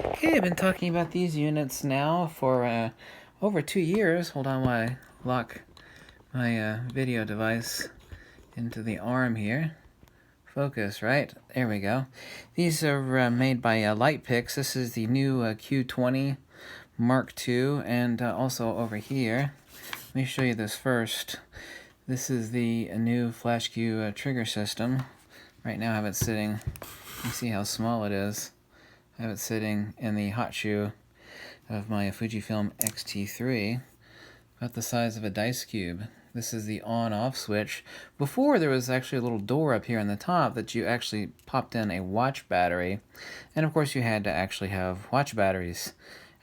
Okay, I've been talking about these units now for over 2 years. Hold on while I lock my video device into the arm here. Focus, right? There we go. These are made by Lightpix. This is the new Q20 Mark II, and also over here. Let me show you this first. This is the new FlashQ trigger system. Right now I have it sitting, you see how small it is. I have it sitting in the hot shoe of my Fujifilm X-T3, about the size of a dice cube. This is the on-off switch. Before, there was actually a little door up here on the top that you actually popped in a watch battery, and of course you had to actually have watch batteries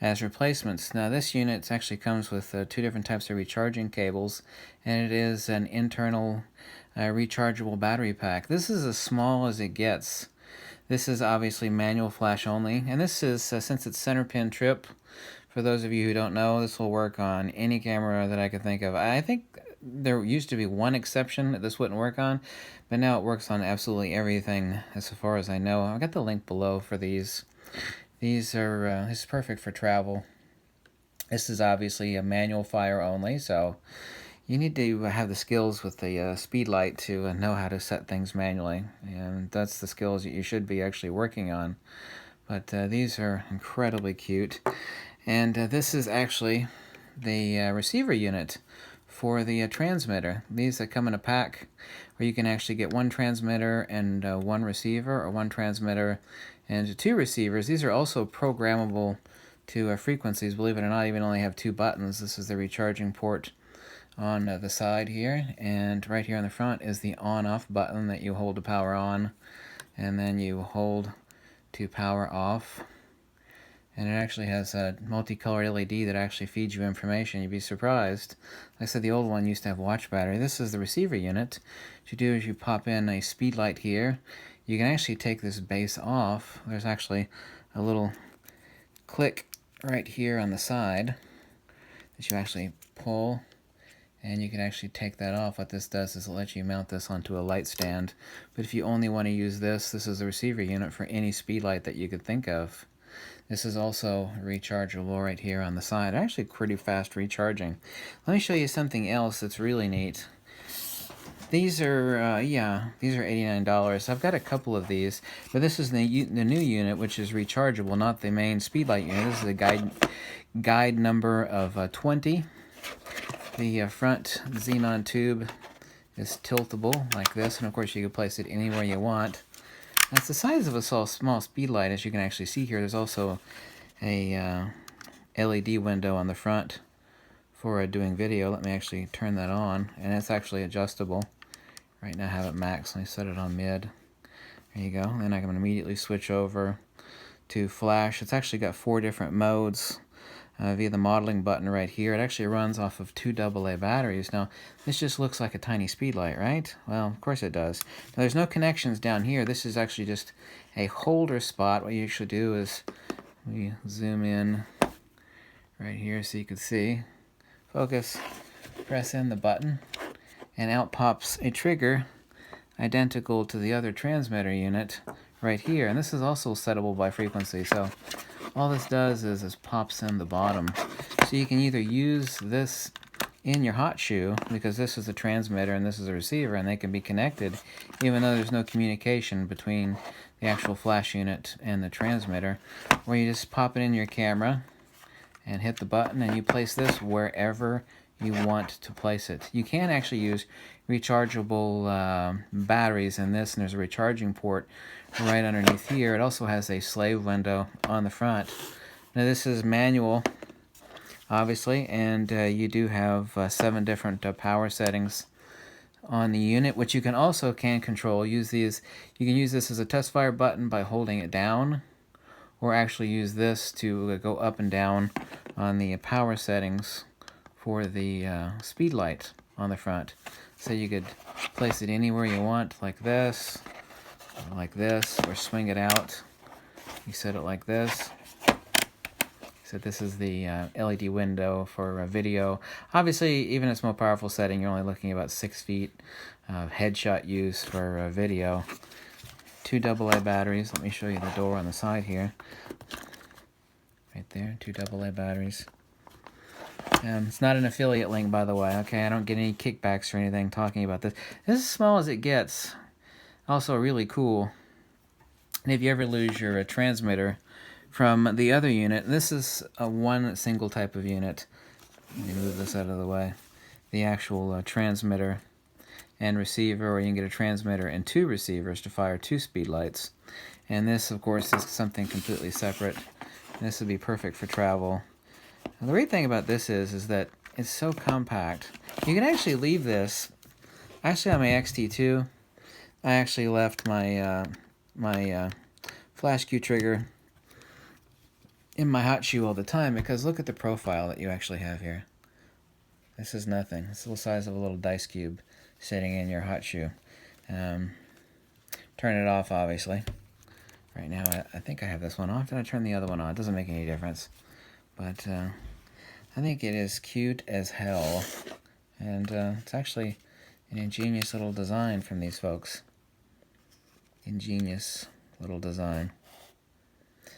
as replacements. Now this unit actually comes with 2 different types of recharging cables, and it is an internal rechargeable battery pack. This is as small as it gets. This is obviously manual flash only, and this is, since it's center pin trip, for those of you who don't know, this will work on any camera that I could think of. I think there used to be one exception that this wouldn't work on, but now it works on absolutely everything as far as I know. I've got the link below for these. This is perfect for travel. This is obviously a manual fire only, so you need to have the skills with the Speedlight to know how to set things manually, and that's the skills that you should be actually working on. But these are incredibly cute, and this is actually the receiver unit for the transmitter. These that come in a pack where you can actually get one transmitter and one receiver, or one transmitter and 2 receivers. These are also programmable to frequencies. Believe it or not, even only have 2 buttons. This is the recharging port on the side here, and right here on the front is the on-off button that you hold to power on, and then you hold to power off. And it actually has a multicolored LED that actually feeds you information. You'd be surprised. Like I said, the old one used to have watch battery. This is the receiver unit. What you do is you pop in a Speedlight here. You can actually take this base off. There's actually a little click right here on the side that you actually pull, and you can actually take that off. What this does is it lets you mount this onto a light stand. But if you only want to use this is a receiver unit for any Speedlight that you could think of. This is also rechargeable right here on the side. Actually pretty fast recharging. Let me show you something else that's really neat. These are, these are $89. I've got a couple of these, but this is the new unit, which is rechargeable, not the main Speedlight unit. This is the guide number of 20. The front xenon tube is tiltable like this, and of course you can place it anywhere you want. It's the size of a small Speedlight, as you can actually see here. There's also a LED window on the front for doing video. Let me actually turn that on, and it's actually adjustable. Right now I have it max. Let me set it on mid. There you go. Then I can immediately switch over to flash. It's actually got 4 different modes via the modeling button right here. It actually runs off of 2 AA batteries. Now, this just looks like a tiny Speedlight, right? Well, of course it does. Now, there's no connections down here. This is actually just a holder spot. What you usually do is we zoom in right here so you can see. Focus, press in the button, and out pops a trigger identical to the other transmitter unit right here. And this is also settable by frequency. So all this does is pops in the bottom. So you can either use this in your hot shoe, because this is a transmitter and this is a receiver, and they can be connected even though there's no communication between the actual flash unit and the transmitter. Or you just pop it in your camera and hit the button, and you place this wherever you want to place it. You can actually use rechargeable batteries in this, and there's a recharging port right underneath here. It also has a slave window on the front. Now this is manual, obviously, and you do have 7 different power settings on the unit, which you can also control. You can use this as a test fire button by holding it down, or actually use this to go up and down on the power settings for the Speedlight on the front. So you could place it anywhere you want, like this, or swing it out. You set it like this. So this is the LED window for video. Obviously, even in its more powerful setting, you're only looking at about 6 feet of headshot use for video. 2 AA batteries. Let me show you the door on the side here. right there, 2 AA batteries. It's not an affiliate link, by the way, okay? I don't get any kickbacks or anything talking about this. This is as small as it gets. Also really cool. And if you ever lose your transmitter from the other unit, this is a one single type of unit. Let me move this out of the way. The actual transmitter and receiver, or you can get a transmitter and 2 receivers to fire 2 speedlights. And this, of course, is something completely separate. This would be perfect for travel. Now, the great thing about this is that it's so compact. You can actually leave this. Actually, on my XT2, I actually left my FlashQ trigger in my hot shoe all the time, because look at the profile that you actually have here. This is nothing. It's the size of a little dice cube sitting in your hot shoe. Turn it off, obviously. Right now, I think I have this one off. Did I turn the other one on? It doesn't make any difference. But I think it is cute as hell. And it's actually an ingenious little design from these folks. Ingenious little design.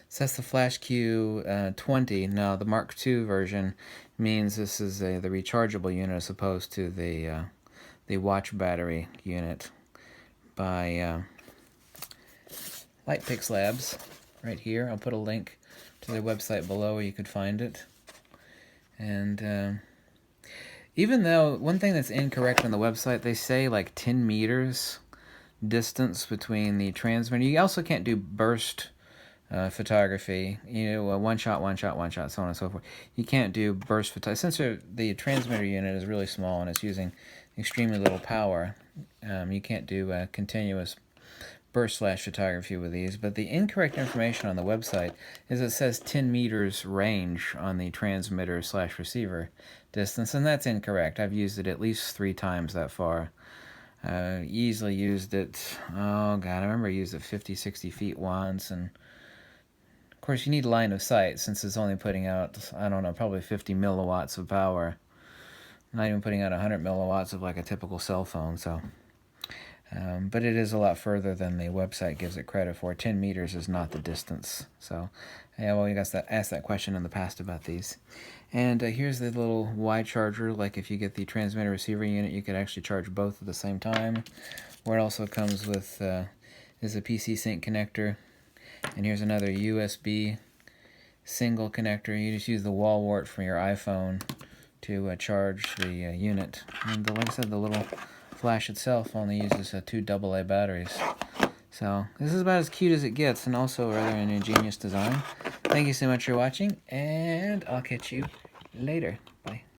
So that's the FlashQ 20. Now, the Mark II version means this is the rechargeable unit as opposed to the watch battery unit by Lightpix Labs, right here. I'll put a link to their website below where you could find it. And even though one thing that's incorrect on the website, they say like 10 meters distance between the transmitter. You also can't do burst photography, you know, one shot, so on and so forth. You can't do burst photography. Since the transmitter unit is really small and it's using extremely little power, you can't do continuous burst flash photography with these. But the incorrect information on the website is it says 10 meters range on the transmitter / receiver distance, and that's incorrect. I've used it at least 3 times that far. Easily used it, oh god, I remember I used it 50, 60 feet once, and of course you need line of sight since it's only putting out, I don't know, probably 50 milliwatts of power. Not even putting out 100 milliwatts of like a typical cell phone, so. But it is a lot further than the website gives it credit for. 10 meters is not the distance. So, yeah, well, you guys asked that question in the past about these. And here's the little Y charger. Like if you get the transmitter receiver unit, you could actually charge both at the same time. What it also comes with is a PC sync connector. And here's another USB single connector. You just use the wall wart from your iPhone to charge the unit. And like I said, the little flash itself only uses 2 AA batteries. So this is about as cute as it gets, and also rather an ingenious design. Thank you so much for watching, and I'll catch you later. Bye.